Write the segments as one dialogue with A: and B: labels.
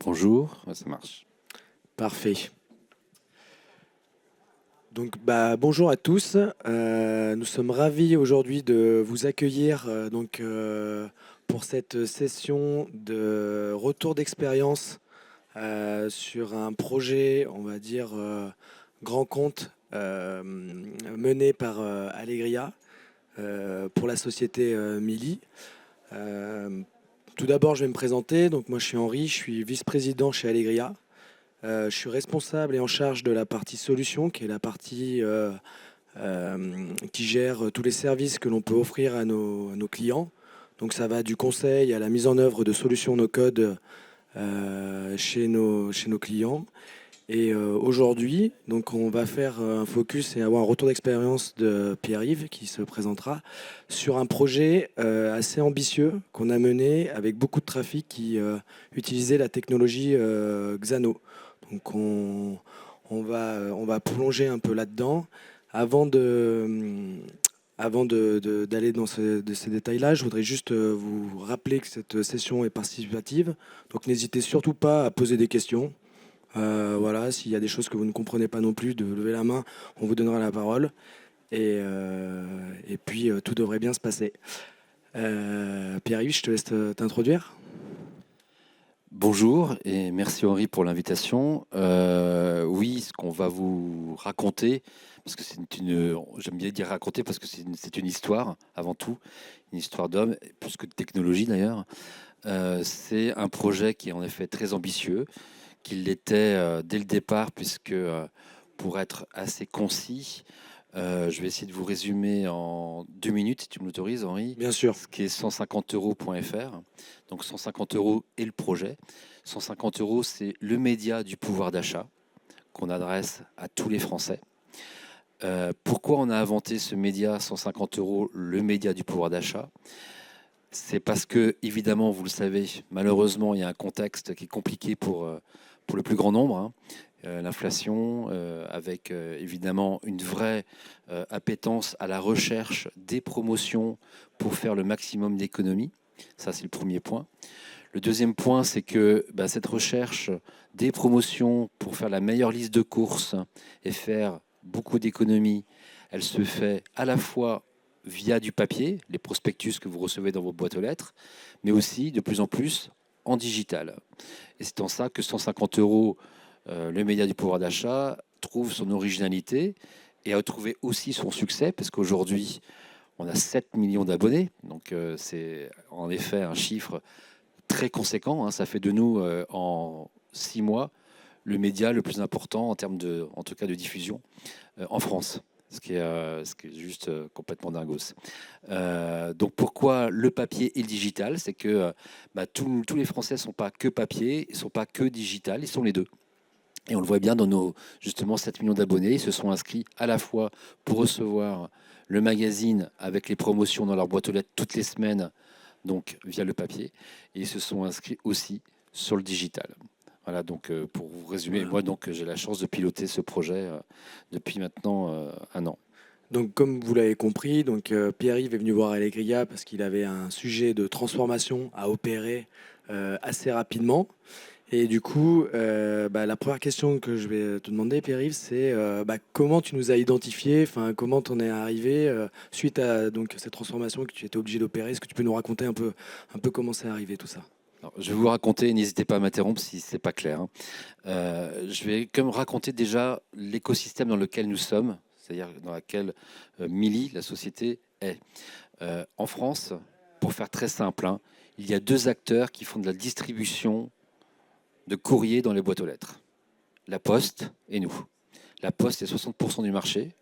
A: Bonjour, ouais, ça marche.
B: Parfait. Donc, bonjour à tous. Nous sommes ravis aujourd'hui de vous accueillir pour cette session de retour d'expérience sur un projet, on va dire, grand compte mené par Allegria pour la société Mili. Euh, Tout d'abord, je vais me présenter. Donc, moi, je suis Henri, je suis vice-président chez Allegria. Je suis responsable et en charge de la partie solution, qui est la partie qui gère tous les services que l'on peut offrir à nos clients. Donc ça va du conseil à la mise en œuvre de solutions no-code chez nos clients. Et aujourd'hui, donc on va faire un focus et avoir un retour d'expérience de Pierre-Yves qui se présentera sur un projet assez ambitieux qu'on a mené avec beaucoup de trafic qui utilisait la technologie Xano. Donc on va plonger un peu là-dedans. Avant d'aller dans de ces détails-là, je voudrais juste vous rappeler que cette session est participative. Donc n'hésitez surtout pas à poser des questions. Voilà, s'il y a des choses que vous ne comprenez pas non plus, de lever la main, on vous donnera la parole. Et puis tout devrait bien se passer. Pierre-Yves, je te laisse t'introduire.
A: Bonjour et merci Henri pour l'invitation. Oui, ce qu'on va vous raconter, parce que j'aime bien dire raconter parce que c'est une histoire avant tout, une histoire d'homme, plus que de technologie d'ailleurs. C'est un projet qui est en effet très ambitieux, qu'il l'était dès le départ, puisque pour être assez concis, je vais essayer de vous résumer en 2 minutes, si tu me l'autorises, Henri,
B: Bien sûr.
A: ce qui est 150euros.fr. Donc 150 euros est le projet. 150 euros, c'est le média du pouvoir d'achat qu'on adresse à tous les Français. Pourquoi on a inventé ce média 150 euros, le média du pouvoir d'achat? C'est parce que, évidemment, vous le savez, malheureusement, il y a un contexte qui est compliqué pour le plus grand nombre, hein. L'inflation, avec évidemment une vraie appétence à la recherche des promotions pour faire le maximum d'économies. Ça, c'est le premier point. Le deuxième point, c'est que cette recherche des promotions pour faire la meilleure liste de courses et faire beaucoup d'économies, elle se fait à la fois via du papier, les prospectus que vous recevez dans vos boîtes aux lettres, mais aussi de plus en plus en digital. Et c'est en ça que 150 euros, le média du pouvoir d'achat, trouve son originalité et a trouvé aussi son succès, parce qu'aujourd'hui, on a 7 millions d'abonnés. Donc c'est en effet un chiffre très conséquent, hein. Ça fait de nous, en 6 mois, le média le plus important en termes en tout cas de diffusion en France. Ce qui est juste complètement dingos. Donc pourquoi le papier et le digital? C'est que tous les Français ne sont pas que papier, ils ne sont pas que digital, ils sont les deux. Et on le voit bien dans nos justement 7 millions d'abonnés. Ils se sont inscrits à la fois pour recevoir le magazine avec les promotions dans leur boîte aux lettres toutes les semaines, donc via le papier, et ils se sont inscrits aussi sur le digital. Voilà, donc pour vous résumer,
B: Voilà.
A: moi donc j'ai la chance de piloter ce projet depuis maintenant 1 an.
B: Donc, comme vous l'avez compris, Pierre-Yves est venu voir Allegria parce qu'il avait un sujet de transformation à opérer assez rapidement. Et du coup, la première question que je vais te demander, Pierre-Yves, c'est comment tu nous as identifiés, enfin, comment tu en es arrivé suite à cette transformation que tu étais obligé d'opérer. Est-ce que tu peux nous raconter un peu comment c'est arrivé tout ça?
A: Alors, je vais vous raconter, n'hésitez pas à m'interrompre si c'est pas clair, hein. Je vais quand même raconter déjà l'écosystème dans lequel nous sommes, c'est-à-dire dans lequel Mili, la société, est. En France, pour faire très simple, hein, il y a 2 acteurs qui font de la distribution de courrier dans les boîtes aux lettres. La Poste et nous. La Poste, c'est 60% du marché.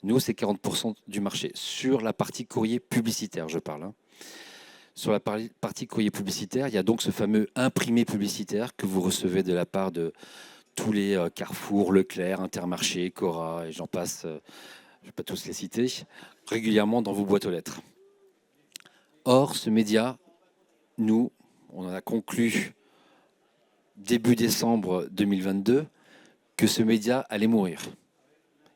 A: Nous, c'est 40% du marché. Sur la partie courrier publicitaire, je parle, hein. Sur la partie courrier publicitaire, il y a donc ce fameux imprimé publicitaire que vous recevez de la part de tous les Carrefour, Leclerc, Intermarché, Cora, et j'en passe, je ne vais pas tous les citer, régulièrement dans vos boîtes aux lettres. Or, ce média, nous, on en a conclu début décembre 2022 que ce média allait mourir.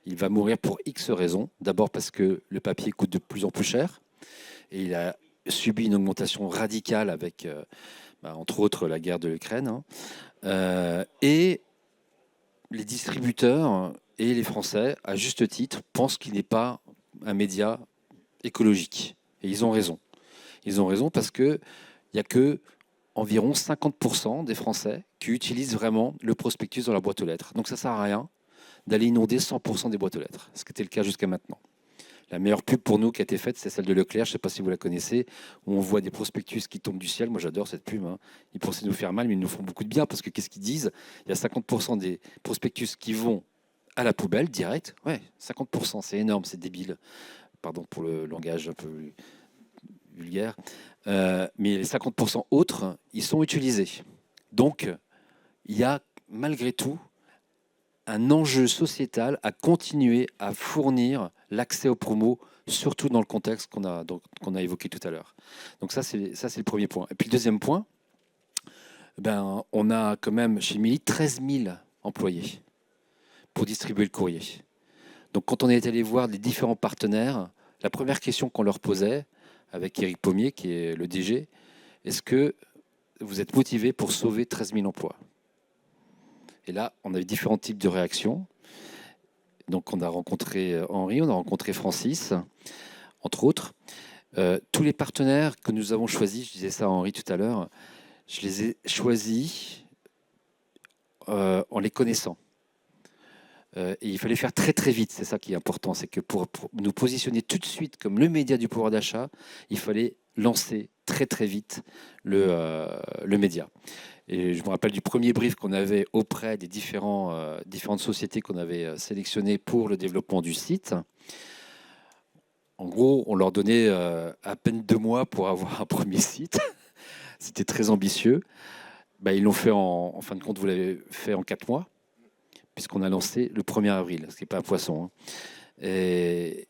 A: Il va mourir pour X raisons. D'abord parce que le papier coûte de plus en plus cher et il a subi une augmentation radicale avec, entre autres, la guerre de l'Ukraine. Hein. Et les distributeurs et les Français, à juste titre, pensent qu'il n'est pas un média écologique. Et ils ont raison. Ils ont raison parce qu'il n'y a que environ 50% des Français qui utilisent vraiment le prospectus dans la boîte aux lettres. Donc ça ne sert à rien d'aller inonder 100% des boîtes aux lettres, ce qui était le cas jusqu'à maintenant. La meilleure pub pour nous qui a été faite, c'est celle de Leclerc, je ne sais pas si vous la connaissez, où on voit des prospectus qui tombent du ciel. Moi j'adore cette pub. Hein. Ils pensaient nous faire mal, mais ils nous font beaucoup de bien, parce que qu'est-ce qu'ils disent? Il y a 50% des prospectus qui vont à la poubelle, direct. Ouais, 50%, c'est énorme, c'est débile. Pardon pour le langage un peu vulgaire. Mais les 50% autres, ils sont utilisés. Donc, il y a malgré tout un enjeu sociétal à continuer à fournir l'accès aux promos, surtout dans le contexte qu'on a évoqué tout à l'heure. Donc ça, c'est le premier point. Et puis le deuxième point, on a quand même chez Mili 13 000 employés pour distribuer le courrier. Donc quand on est allé voir les différents partenaires, la première question qu'on leur posait, avec Éric Pommier, qui est le DG, est-ce que vous êtes motivé pour sauver 13 000 emplois? Et là, on a eu différents types de réactions. Donc on a rencontré Henri, on a rencontré Francis, entre autres. Tous les partenaires que nous avons choisis, je disais ça à Henri tout à l'heure, je les ai choisis en les connaissant. Et il fallait faire très très vite, c'est ça qui est important, c'est que pour nous positionner tout de suite comme le média du pouvoir d'achat, il fallait lancer très très vite le média. Et je me rappelle du premier brief qu'on avait auprès des différentes sociétés qu'on avait sélectionnées pour le développement du site. En gros, on leur donnait à peine 2 mois pour avoir un premier site. C'était très ambitieux. Ils l'ont fait en fin de compte, vous l'avez fait en 4 mois, puisqu'on a lancé le 1er avril, ce qui n'est pas un poisson. Hein. Et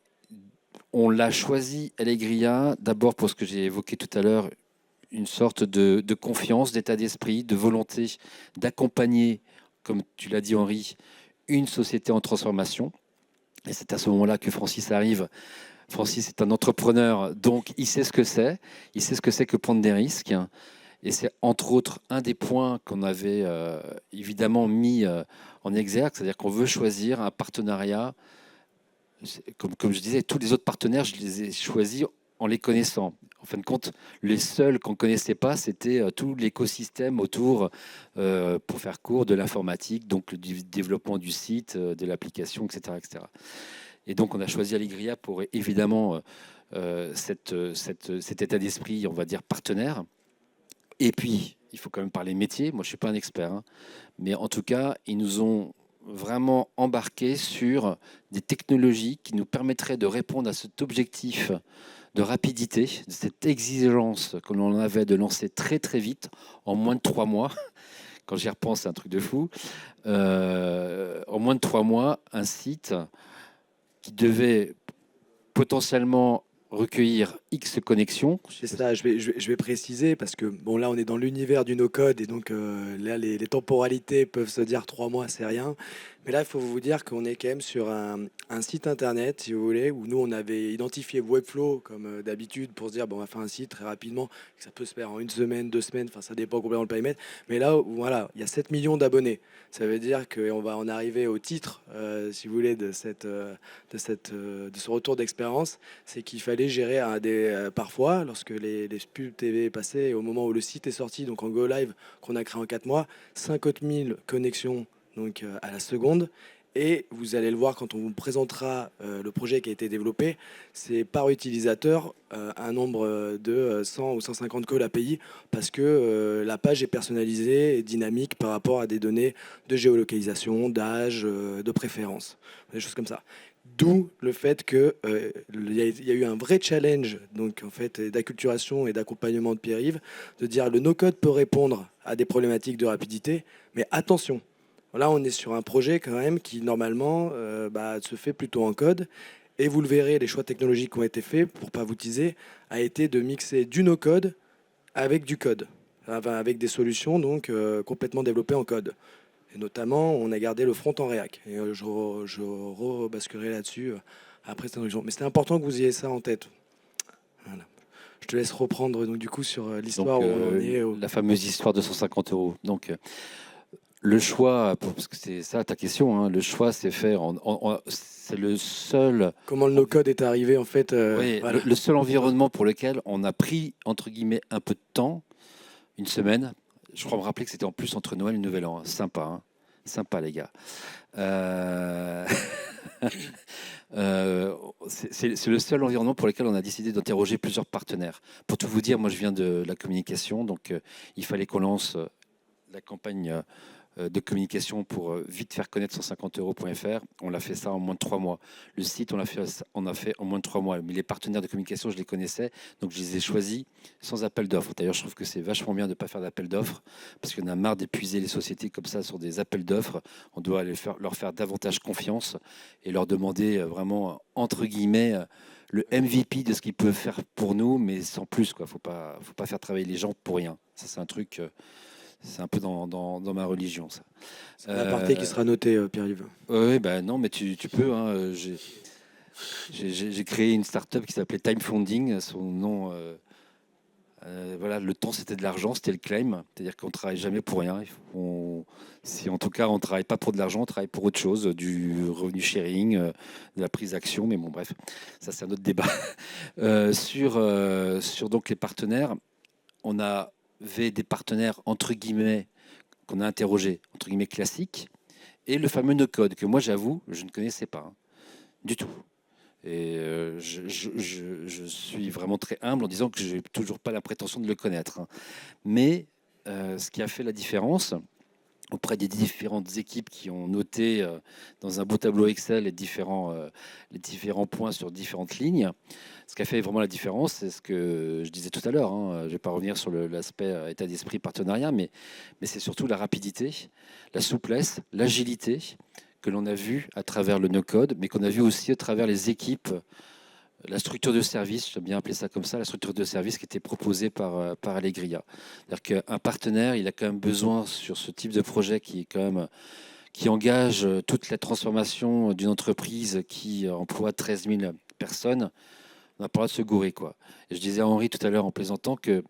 A: on l'a choisi, Allegria, d'abord pour ce que j'ai évoqué tout à l'heure, une sorte de confiance, d'état d'esprit, de volonté d'accompagner, comme tu l'as dit Henri, une société en transformation. Et c'est à ce moment-là que Francis arrive. Francis est un entrepreneur, donc il sait ce que c'est. Il sait ce que c'est que prendre des risques. Et c'est entre autres un des points qu'on avait évidemment mis en exergue, c'est-à-dire qu'on veut choisir un partenariat. Comme je disais, tous les autres partenaires, je les ai choisis en les connaissant. En fin de compte, les seuls qu'on ne connaissait pas, c'était tout l'écosystème autour, pour faire court, de l'informatique, donc du développement du site, de l'application, etc., etc. Et donc, on a choisi Allegria pour évidemment cet état d'esprit, on va dire, partenaire. Et puis, il faut quand même parler métier. Moi, je ne suis pas un expert, hein, mais en tout cas, ils nous ont vraiment embarqués sur des technologies qui nous permettraient de répondre à cet objectif de rapidité, de cette exigence que l'on avait de lancer très très vite, en moins de 3 mois. Quand j'y repense, c'est un truc de fou. En moins de 3 mois, un site qui devait potentiellement recueillir X connexions.
B: C'est ça, je vais préciser parce que bon là on est dans l'univers du no-code et donc là les temporalités peuvent se dire 3 mois c'est rien. Mais là il faut vous dire qu'on est quand même sur un site internet si vous voulez où nous on avait identifié Webflow comme d'habitude pour se dire bon on va faire un site très rapidement, que ça peut se faire en 1 semaine, 2 semaines, enfin ça dépend complètement le périmètre. Mais là voilà il y a 7 millions d'abonnés. Ça veut dire qu'on va en arriver au titre si vous voulez de ce retour d'expérience, c'est qu'il fallait gérer parfois, lorsque les pubs TV passaient, et au moment où le site est sorti, donc en Go Live, qu'on a créé en 4 mois, 50 000 connexions donc, à la seconde. Et vous allez le voir quand on vous présentera le projet qui a été développé, c'est par utilisateur un nombre de 100 ou 150 calls API parce que la page est personnalisée et dynamique par rapport à des données de géolocalisation, d'âge, de préférence, des choses comme ça. D'où le fait que il y a eu un vrai challenge donc en fait d'acculturation et d'accompagnement de Pierre-Yves, de dire le no-code peut répondre à des problématiques de rapidité, mais attention, là on est sur un projet quand même qui normalement se fait plutôt en code. Et vous le verrez, les choix technologiques qui ont été faits, pour pas vous teaser, a été de mixer du no-code avec du code, enfin, avec des solutions donc complètement développées en code. Et notamment, on a gardé le front en React. Et je rebasculerai là-dessus après cette introduction. Mais c'était important que vous ayez ça en tête. Voilà. je te laisse reprendre donc du coup sur
A: Donc,
B: l'histoire où on en est.
A: la fameuse histoire de 150 euros. Donc, le choix, parce que c'est ça ta question, hein, le choix s'est fait c'est le seul,
B: Comment le no-code est arrivé en fait.
A: oui,
B: Voilà.
A: le seul environnement pour lequel on a pris, entre guillemets, un peu de temps, une semaine. Je crois me rappeler que c'était en plus entre Noël et Nouvel An. Sympa, hein. Sympa, les gars. Euh, c'est le seul environnement pour lequel on a décidé d'interroger plusieurs partenaires. Pour tout vous dire, moi je viens de la communication, donc il fallait qu'on lance la campagne de communication pour vite faire connaître 150euros.fr. On l'a fait ça en moins de 3 mois. Le site, on a fait en moins de 3 mois. Mais les partenaires de communication, je les connaissais, donc je les ai choisis sans appel d'offres. D'ailleurs, je trouve que c'est vachement bien de ne pas faire d'appel d'offres, parce qu'on a marre d'épuiser les sociétés comme ça sur des appels d'offres. On doit leur faire davantage confiance et leur demander vraiment, entre guillemets, le MVP de ce qu'ils peuvent faire pour nous, mais sans plus, quoi. Faut pas faire travailler les gens pour rien. Ça, c'est un truc... c'est un peu dans ma religion, ça.
B: C'est la partie qui sera notée, Pierre-Yves.
A: Oui, bah non, mais tu peux. Hein, j'ai créé une start-up qui s'appelait Time Funding. Son nom, voilà, le temps c'était de l'argent, c'était le claim. C'est-à-dire qu'on ne travaille jamais pour rien. Si en tout cas on ne travaille pas pour de l'argent, on travaille pour autre chose, du revenu sharing, de la prise d'action. Mais bon, bref, ça c'est un autre débat. Sur donc les partenaires, on avait des partenaires entre guillemets qu'on a interrogés, entre guillemets classiques, et le fameux no-code que moi j'avoue, je ne connaissais pas hein, du tout. Et je suis vraiment très humble en disant que je n'ai toujours pas la prétention de le connaître, hein. Mais ce qui a fait la différence auprès des différentes équipes qui ont noté dans un beau tableau Excel les différents points sur différentes lignes. Ce qui a fait vraiment la différence, c'est ce que je disais tout à l'heure, hein. Je ne vais pas revenir sur l'aspect état d'esprit partenariat, mais c'est surtout la rapidité, la souplesse, l'agilité que l'on a vu à travers le no-code, mais qu'on a vu aussi à travers les équipes, la structure de service, j'aime bien appeler ça comme ça, la structure de service qui était proposée par Allegria. C'est-à-dire qu'un partenaire, il a quand même besoin sur ce type de projet qui est quand même qui engage toute la transformation d'une entreprise qui emploie 13 000 personnes, on n'a pas le droit de se gourer, quoi. Et je disais à Henri tout à l'heure en plaisantant que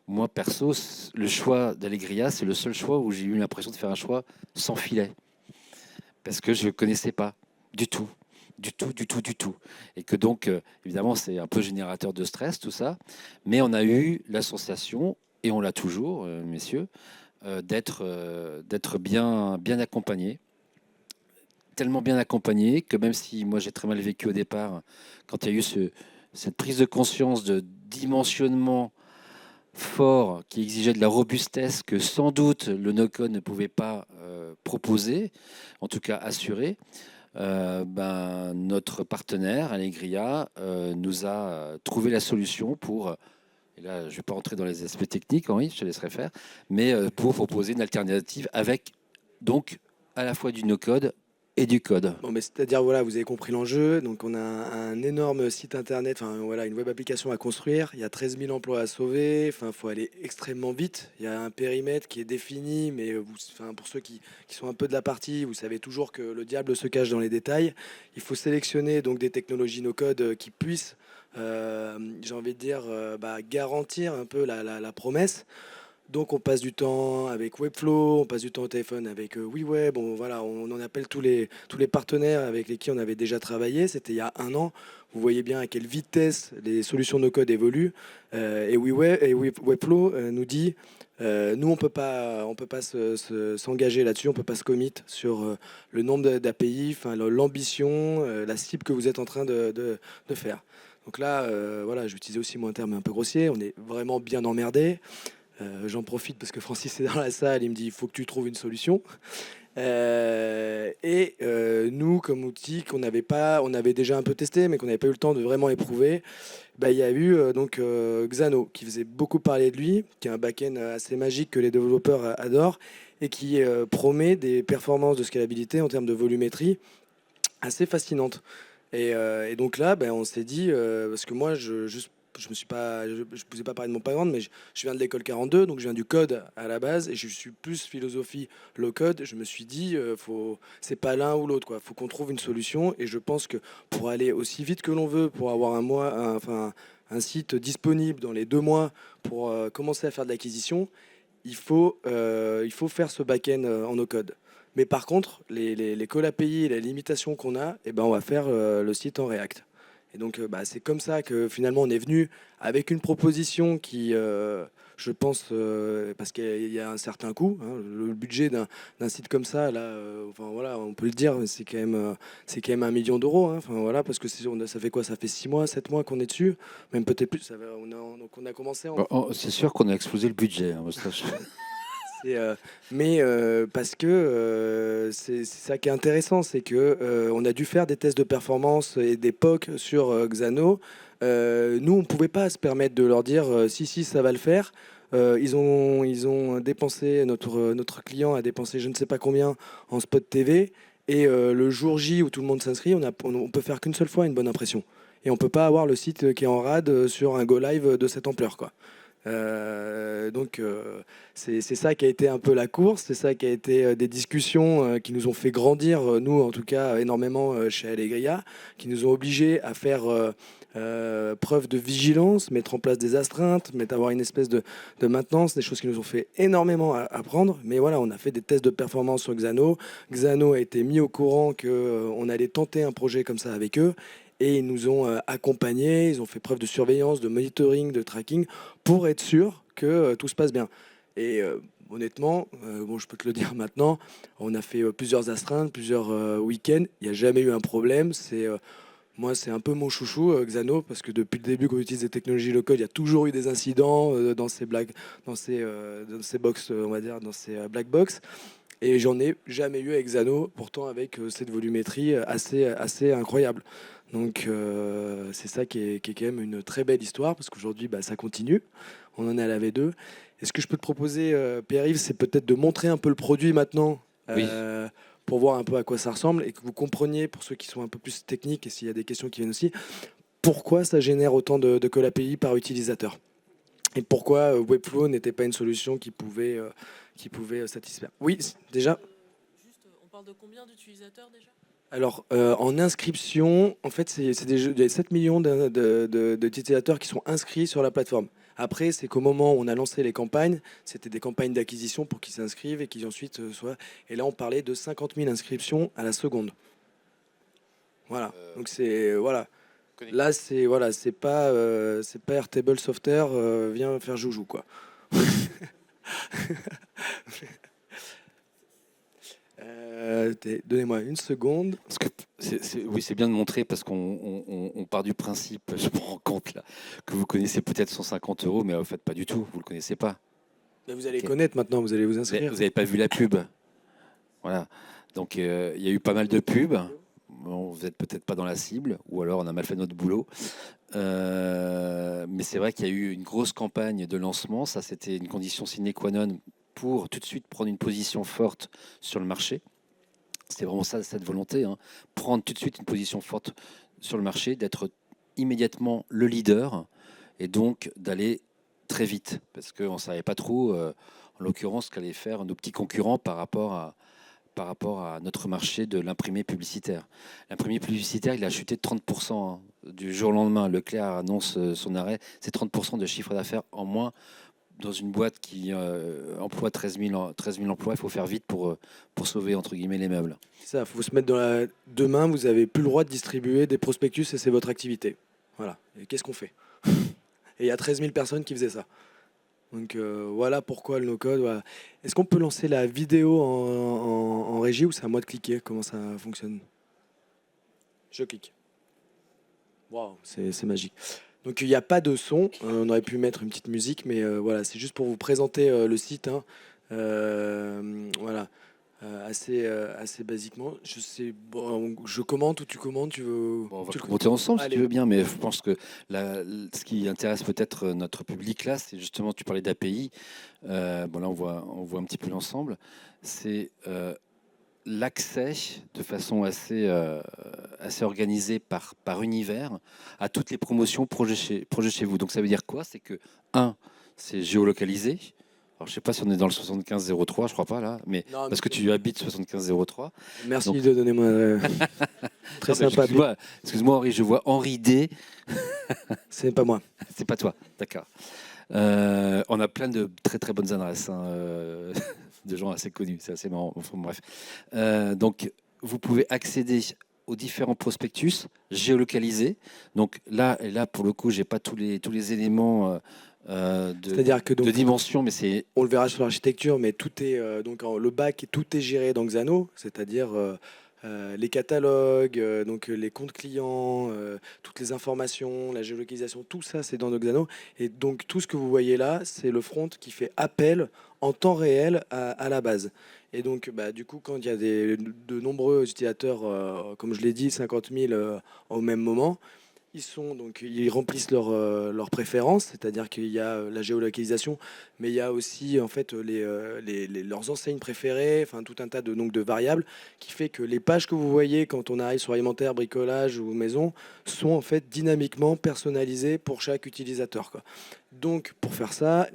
A: moi, perso, le choix d'Allegria, c'est le seul choix où j'ai eu l'impression de faire un choix sans filet. Parce que je ne connaissais pas du tout. Du tout, du tout, du tout. Et que donc, évidemment, c'est un peu générateur de stress, tout ça. Mais on a eu la sensation, et on l'a toujours, messieurs, d'être bien accompagné. Tellement bien accompagné que même si moi j'ai très mal vécu au départ, quand il y a eu cette prise de conscience de dimensionnement fort qui exigeait de la robustesse que sans doute le no-code ne pouvait pas proposer, en tout cas assurer, notre partenaire, Allegria, nous a trouvé la solution pour, et là je ne vais pas rentrer dans les aspects techniques, Henri, je te laisserai faire, mais pour proposer une alternative avec donc à la fois du no-code et du code.
B: Bon, mais c'est-à-dire, voilà, vous avez compris l'enjeu. Donc, on a un énorme site internet, enfin, voilà, une web application à construire. Il y a 13 000 emplois à sauver. Enfin, il faut aller extrêmement vite. Il y a un périmètre qui est défini, mais enfin, pour ceux qui sont un peu de la partie, vous savez toujours que le diable se cache dans les détails. Il faut sélectionner donc des technologies no-code qui puissent, j'ai envie de dire, garantir un peu la promesse. Donc on passe du temps avec Webflow, on passe du temps au téléphone avec WeWeb, voilà, on en appelle tous les partenaires avec lesquels on avait déjà travaillé, c'était il y a un an. Vous voyez bien à quelle vitesse les solutions no-code évoluent. Et WeWeb et Webflow nous dit, nous on peut pas s'engager là-dessus, on peut pas se commit sur le nombre d'API, enfin l'ambition, la cible que vous êtes en train de faire. Donc là, voilà, j'utilisais aussi mon terme un peu grossier, on est vraiment bien emmerdé. J'en profite parce que Francis est dans la salle, il me dit il faut que tu trouves une solution. Nous, comme outil qu'on n'avait pas, on avait déjà un peu testé, mais qu'on n'avait pas eu le temps de vraiment éprouver, il y a eu Xano qui faisait beaucoup parler de lui, qui est un back-end assez magique que les développeurs adorent et qui promet des performances de scalabilité en termes de volumétrie assez fascinantes. Et donc là, on s'est dit, parce que moi, je me suis pas, je vous ai pas parlé de mon background, mais je viens de l'école 42, donc je viens du code à la base, et je suis plus philosophie low code. Je me suis dit, c'est pas l'un ou l'autre, quoi. Faut qu'on trouve une solution, et je pense que pour aller aussi vite que l'on veut, pour avoir un site disponible dans les 2 mois pour commencer à faire de l'acquisition, il faut faire ce back-end en no-code. Mais par contre, les calls API et les limitations qu'on a, eh ben, on va faire le site en React. Et donc, bah, c'est comme ça que finalement, on est venu avec une proposition qui, je pense, parce qu'il y a un certain coût, hein, le budget d'un site comme ça, là, enfin, voilà, on peut le dire, c'est quand même 1 million d'euros. Hein, enfin, voilà, parce que ça fait quoi? Ça fait 6 mois, 7 mois qu'on est dessus, même peut-être plus. Donc, on a commencé en.
A: Bon, c'est sûr qu'on a explosé le budget, hein, ça,
B: Mais parce que c'est ça qui est intéressant, c'est que on a dû faire des tests de performance et des POC sur Xano. Nous, on ne pouvait pas se permettre de leur dire si, si, ça va le faire. Ils ont dépensé, notre client a dépensé je ne sais pas combien en spot TV. Et le jour J où tout le monde s'inscrit, on peut faire qu'une seule fois une bonne impression. Et on peut pas avoir le site qui est en rade sur un go live de cette ampleur, quoi. Donc c'est ça qui a été un peu la course, c'est ça qui a été des discussions qui nous ont fait grandir, nous en tout cas énormément chez Allegria, qui nous ont obligés à faire preuve de vigilance, mettre en place des astreintes, avoir une espèce de maintenance, des choses qui nous ont fait énormément apprendre. Mais voilà, on a fait des tests de performance sur Xano. Xano a été mis au courant qu'on allait tenter un projet comme ça avec eux. Et ils nous ont accompagnés, ils ont fait preuve de surveillance, de monitoring, de tracking pour être sûr que tout se passe bien. Et honnêtement, bon, je peux te le dire maintenant, on a fait plusieurs astreintes, plusieurs week-ends, il n'y a jamais eu un problème. Moi, c'est un peu mon chouchou, Xano, parce que depuis le début qu'on utilise des technologies low-code, il y a toujours eu des incidents dans ces box, on va dire, dans ces black box. Et j'en ai jamais eu avec Xano, pourtant avec cette volumétrie assez incroyable. Donc c'est ça qui est quand même une très belle histoire, parce qu'aujourd'hui bah, ça continue, on en est à la V2. Et ce que je peux te proposer, Pierre-Yves, c'est peut-être de montrer un peu le produit maintenant,
A: oui.
B: pour voir un peu à quoi ça ressemble, et que vous compreniez, pour ceux qui sont un peu plus techniques, et s'il y a des questions qui viennent aussi, pourquoi ça génère autant de call API par utilisateur. Et pourquoi Webflow n'était pas une solution qui pouvait satisfaire. Oui, déjà.
C: Juste, on parle de combien d'utilisateurs déjà?
B: Alors, en inscription, en fait, il y a 7 millions d'utilisateurs qui sont inscrits sur la plateforme. Après, c'est qu'au moment où on a lancé les campagnes, c'était des campagnes d'acquisition pour qu'ils s'inscrivent et qu'ils ensuite soient. Et là, on parlait de 50 000 inscriptions à la seconde. Voilà. Donc, voilà. Là, c'est pas Airtable Software, viens faire joujou, quoi. Donnez-moi une seconde.
A: Parce que oui, c'est bien de montrer parce qu'on part du principe, je me rends compte là, que vous connaissez peut-être 150 euros, mais en fait pas du tout, vous le connaissez pas.
B: Mais vous allez
A: Ok.
B: connaître maintenant, vous allez vous
A: Vous
B: inscrire.
A: n'avez pas vu la pub. Voilà. Donc il y a eu pas mal de pubs. Bon, vous n'êtes peut-être pas dans la cible, ou alors on a mal fait notre boulot. Mais c'est vrai qu'il y a eu une grosse campagne de lancement. Ça, c'était une condition sine qua non pour tout de suite prendre une position forte sur le marché. C'est vraiment ça, cette volonté, hein. Prendre tout de suite une position forte sur le marché, d'être immédiatement le leader et donc d'aller très vite parce qu'on ne savait pas trop, en l'occurrence, ce qu'allaient faire nos petits concurrents par rapport à notre marché de l'imprimé publicitaire. L'imprimé publicitaire, il a chuté de 30% hein, du jour au lendemain. Leclerc annonce son arrêt, c'est 30% de chiffre d'affaires en moins dans une boîte qui emploie 13 000 emplois. Il faut faire vite pour sauver, entre guillemets, les meubles.
B: Ça, faut se mettre dans la. Demain, vous avez plus le droit de distribuer des prospectus et c'est votre activité. Voilà. Et qu'est-ce qu'on fait? Et il y a 13 000 personnes qui faisaient ça. Donc voilà pourquoi le no-code. Voilà. Est-ce qu'on peut lancer la vidéo en régie ou c'est à moi de cliquer? Comment ça fonctionne? Je clique. Waouh, c'est magique. Donc il n'y a pas de son. On aurait pu mettre une petite musique, mais voilà, c'est juste pour vous présenter le site, hein. Voilà. Assez basiquement. Je sais, bon, je commente ou tu commentes, tu veux.
A: Bon, on va
B: tu le-
A: commenter ensemble si
B: Allez.
A: tu veux bien, mais je pense que ce qui intéresse peut-être notre public là, c'est justement, tu parlais d'API. Bon, là, on voit un petit peu l'ensemble. C'est l'accès de façon assez organisée par univers à toutes les promotions projets chez vous. Donc ça veut dire quoi? C'est que, un, c'est géolocalisé. Alors, je ne sais pas si on est dans le 7503, je crois pas là, mais
B: Non,
A: parce que tu habites 7503.
B: Merci
A: Donc-
B: de donner mon très
A: Non, mais
B: sympa.
A: excuse-moi Henri, je vois Henri D.
B: C'est pas moi.
A: C'est pas toi, d'accord. On a plein de très très bonnes adresses, hein, de gens assez connus, c'est assez marrant. Enfin, bref. Donc, vous pouvez accéder aux différents prospectus géolocalisés. Donc là, pour le coup, j'ai pas tous les éléments
B: C'est-à-dire que
A: de
B: donc,
A: dimension, mais c'est
B: on le verra sur l'architecture, mais tout est le bac, tout est géré dans Xano, c'est-à-dire les catalogues, les comptes clients, toutes les informations, la géolocalisation, tout ça c'est dans Xano. Et donc tout ce que vous voyez là, c'est le front qui fait appel en temps réel à la base. Et donc du coup, quand il y a de nombreux utilisateurs, comme je l'ai dit, 50 000 au même moment, ils remplissent leurs préférences, c'est-à-dire qu'il y a la géolocalisation, mais il y a aussi en fait leurs enseignes préférées, enfin tout un tas de variables qui fait que les pages que vous voyez quand on arrive sur alimentaire, bricolage ou maison sont en fait dynamiquement personnalisées pour chaque utilisateur, quoi. Donc pour faire ça,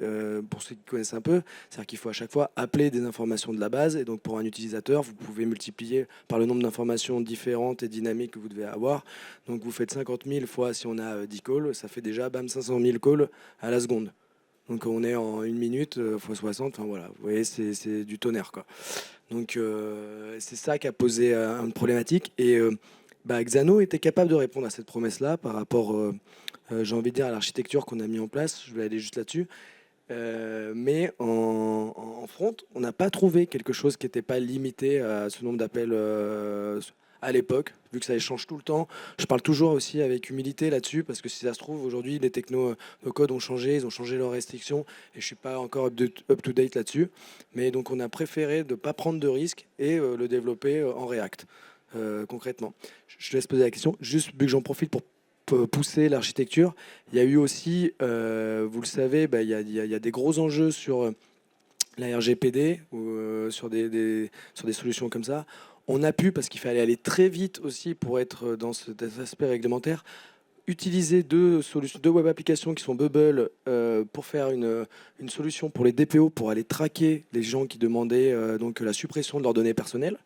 B: pour ceux qui connaissent un peu, c'est-à-dire qu'il faut à chaque fois appeler des informations de la base, et donc pour un utilisateur, vous pouvez multiplier par le nombre d'informations différentes et dynamiques que vous devez avoir. Donc vous faites 50 000 fois, si on a 10 calls, ça fait déjà 500 000 calls à la seconde. Donc on est en 1 minute fois 60, enfin voilà, vous voyez, c'est du tonnerre, quoi. Donc c'est ça qui a posé une problématique. Et Xano était capable de répondre à cette promesse-là par rapport, j'ai envie de dire, à l'architecture qu'on a mis en place. Je vais aller juste là-dessus. Mais en front, on n'a pas trouvé quelque chose qui n'était pas limité à ce nombre d'appels à l'époque, vu que ça échange tout le temps. Je parle toujours aussi avec humilité là-dessus, parce que si ça se trouve, aujourd'hui, les technos, nos codes ont changé, ils ont changé leurs restrictions, et je suis pas encore up-to-date là-dessus. Mais donc, on a préféré de ne pas prendre de risques et le développer en React, concrètement. Je te laisse poser la question, juste vu que j'en profite pour pousser l'architecture. Il y a eu aussi, vous le savez, il y a des gros enjeux sur la RGPD ou sur des solutions comme ça. On a pu, parce qu'il fallait aller très vite aussi pour être dans cet aspect réglementaire, utiliser deux web applications qui sont Bubble pour faire une solution pour les DPO pour aller traquer les gens qui demandaient donc la suppression de leurs données personnelles,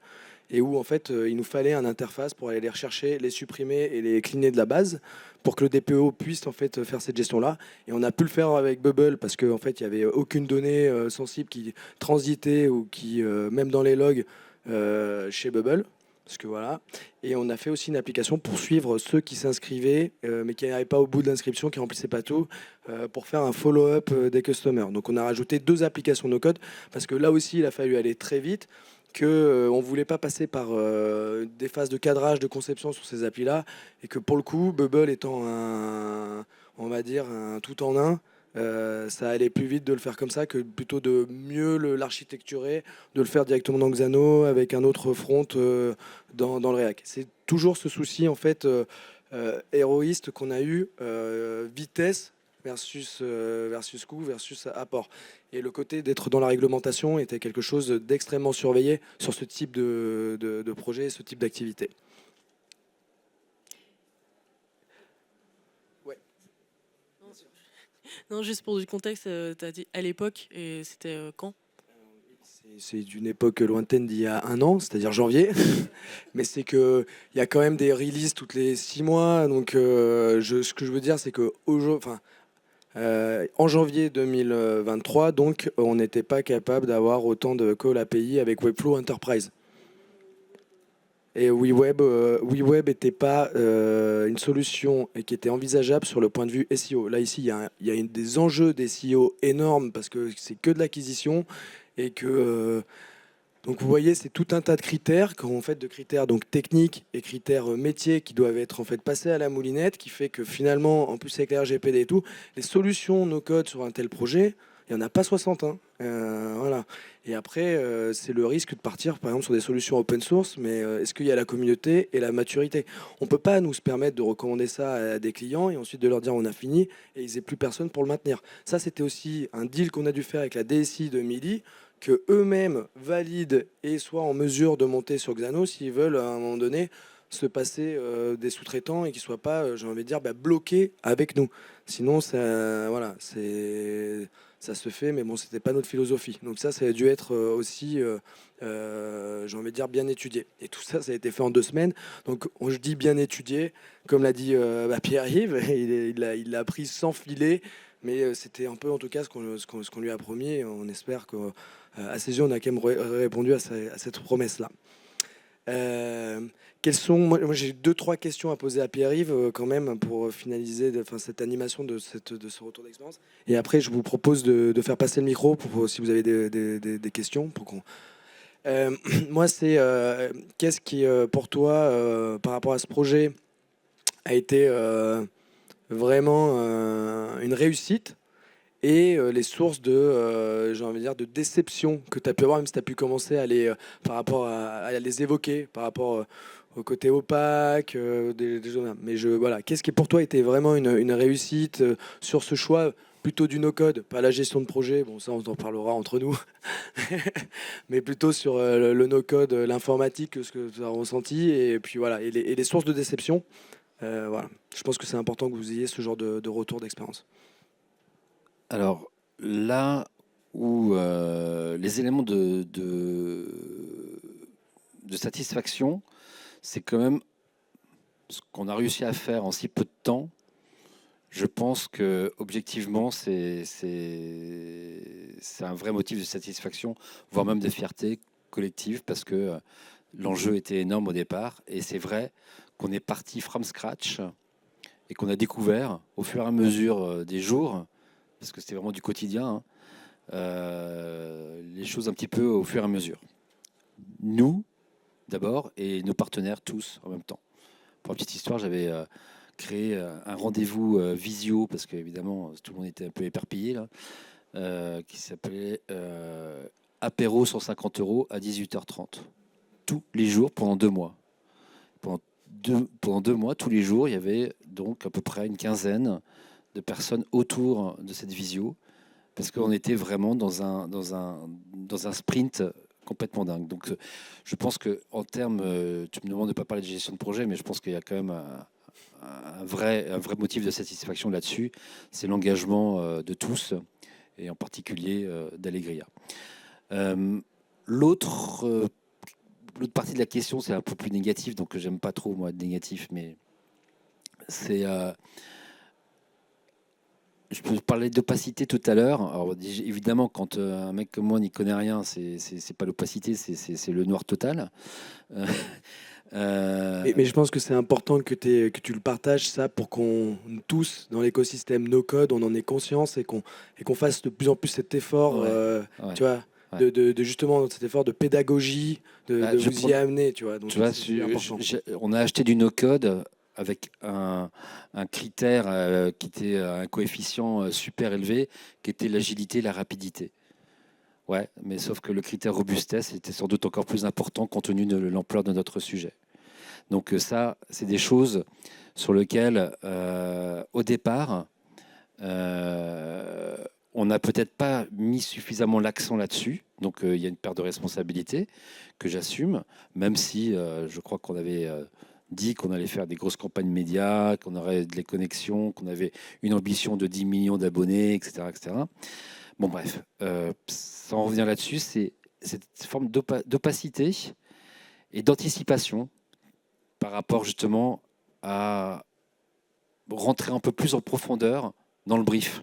B: et où en fait il nous fallait un interface pour aller les rechercher, les supprimer et les cleaner de la base pour que le DPO puisse en fait faire cette gestion-là. Et on a pu le faire avec Bubble parce qu'en fait il n'y avait aucune donnée sensible qui transitait ou qui même dans les logs chez Bubble. Parce que voilà. Et on a fait aussi une application pour suivre ceux qui s'inscrivaient, mais qui n'arrivaient pas au bout de l'inscription, qui ne remplissaient pas tout, pour faire un follow-up des customers. Donc on a rajouté 2 applications no code, parce que là aussi, il a fallu aller très vite, qu'on ne voulait pas passer par des phases de cadrage, de conception sur ces applis-là, et que pour le coup, Bubble étant on va dire, un tout en un, ça allait plus vite de le faire comme ça que plutôt de mieux l'architecturer, de le faire directement dans Xano avec un autre front dans le React. C'est toujours ce souci en fait héroïste qu'on a eu, vitesse versus coût versus apport. Et le côté d'être dans la réglementation était quelque chose d'extrêmement surveillé sur ce type de projet, ce type d'activité.
C: Non, juste pour du contexte, tu as dit à l'époque, et c'était quand?
B: C'est d'une époque lointaine d'il y a 1 an, c'est-à-dire janvier. Mais c'est qu'il y a quand même des releases toutes les 6 mois. Donc ce que je veux dire, c'est que en janvier 2023, donc, on n'était pas capable d'avoir autant de call API avec Webflow Enterprise. Et WeWeb n'était pas une solution et qui était envisageable sur le point de vue SEO. Là, ici, il y a des enjeux des SEO énormes parce que c'est que de l'acquisition et que... donc vous voyez, c'est tout un tas de critères, en fait, de critères donc techniques et critères métiers qui doivent être en fait passés à la moulinette, qui fait que finalement, en plus avec les RGPD et tout, les solutions no code sur un tel projet, il n'y en a pas 60. Hein. Voilà. Et après, c'est le risque de partir par exemple sur des solutions open source, mais est-ce qu'il y a la communauté et la maturité? On ne peut pas nous se permettre de recommander ça à des clients et ensuite de leur dire on a fini et ils n'aient plus personne pour le maintenir. Ça, c'était aussi un deal qu'on a dû faire avec la DSI de Mili, que eux-mêmes valident et soient en mesure de monter sur Xano s'ils veulent à un moment donné se passer des sous-traitants et qu'ils ne soient pas, j'ai envie de dire, bloqués avec nous. Sinon, ça, voilà, c'est ça se fait, mais bon, c'était pas notre philosophie. Donc ça a dû être aussi, j'ai envie de dire, bien étudié. Et tout ça a été fait en 2 semaines. Donc je dis bien étudié, comme l'a dit Pierre-Yves, il l'a appris sans filer, mais c'était un peu en tout cas ce qu'on lui a promis. Et on espère qu'à ses yeux, on a quand même répondu à cette promesse-là. Moi, j'ai 2-3 questions à poser à Pierre-Yves quand même pour finaliser cette animation de ce retour d'expérience. Et après, je vous propose de faire passer le micro pour si vous avez des questions. Moi, c'est qu'est-ce qui, pour toi, par rapport à ce projet, a été vraiment une réussite et les sources j'ai envie de dire, de déception que tu as pu avoir, même si tu as pu commencer par rapport à les évoquer, par rapport au côté opaque, des choses. Mais voilà, qu'est-ce qui pour toi était vraiment une réussite sur ce choix plutôt du no-code, pas la gestion de projet, bon ça on en parlera entre nous, mais plutôt sur le no-code, l'informatique, ce que tu as ressenti, et puis voilà, et les sources de déception. Voilà. Je pense que c'est important que vous ayez ce genre de retour d'expérience.
A: Alors là où les éléments de satisfaction, c'est quand même ce qu'on a réussi à faire en si peu de temps. Je pense que objectivement, c'est un vrai motif de satisfaction, voire même de fierté collective, parce que l'enjeu était énorme au départ. Et c'est vrai qu'on est parti from scratch et qu'on a découvert au fur et à mesure des jours, parce que c'était vraiment du quotidien, les choses un petit peu au fur et à mesure. Nous, d'abord, et nos partenaires tous en même temps. Pour la petite histoire, j'avais créé un rendez-vous visio, parce qu'évidemment, tout le monde était un peu éparpillé, là, qui s'appelait Apéro 150 € à 18h30. Tous les jours pendant 2 mois. Pendant 2 mois, tous les jours, il y avait donc à peu près une quinzaine de personnes autour de cette visio, parce qu'on était vraiment dans un sprint complètement dingue. Donc, je pense qu'en termes, tu me demandes de ne pas parler de gestion de projet, mais je pense qu'il y a quand même un vrai motif de satisfaction là-dessus. C'est l'engagement de tous, et en particulier d'Allegria. L'autre partie de la question, c'est un peu plus négatif, donc j'aime pas trop, moi, être négatif, mais c'est... je peux parler d'opacité tout à l'heure. Alors, évidemment, quand un mec comme moi n'y connaît rien, c'est pas l'opacité, c'est le noir total.
B: Mais je pense que c'est important que tu le partages, ça, pour qu'on tous, dans l'écosystème no-code, on en ait conscience et qu'on fasse de plus en plus cet effort,
A: Ouais.
B: tu vois,
A: Ouais.
B: de justement cet effort de pédagogie, de vous y amener, tu vois. Donc,
A: Tu vois,
B: c'est important.
A: on a acheté du no-code avec un critère qui était un coefficient super élevé, qui était l'agilité, la rapidité. Ouais, mais sauf que le critère robustesse était sans doute encore plus important compte tenu de l'ampleur de notre sujet. Donc ça, c'est des choses sur lesquelles, au départ, on n'a peut-être pas mis suffisamment l'accent là-dessus. Donc il y a une perte de responsabilité que j'assume, même si je crois qu'on avait dit qu'on allait faire des grosses campagnes médias, qu'on aurait des connexions, qu'on avait une ambition de 10 millions d'abonnés, etc., etc. Bon, bref, sans revenir là-dessus, c'est cette forme d'opacité et d'anticipation par rapport justement à rentrer un peu plus en profondeur dans le brief.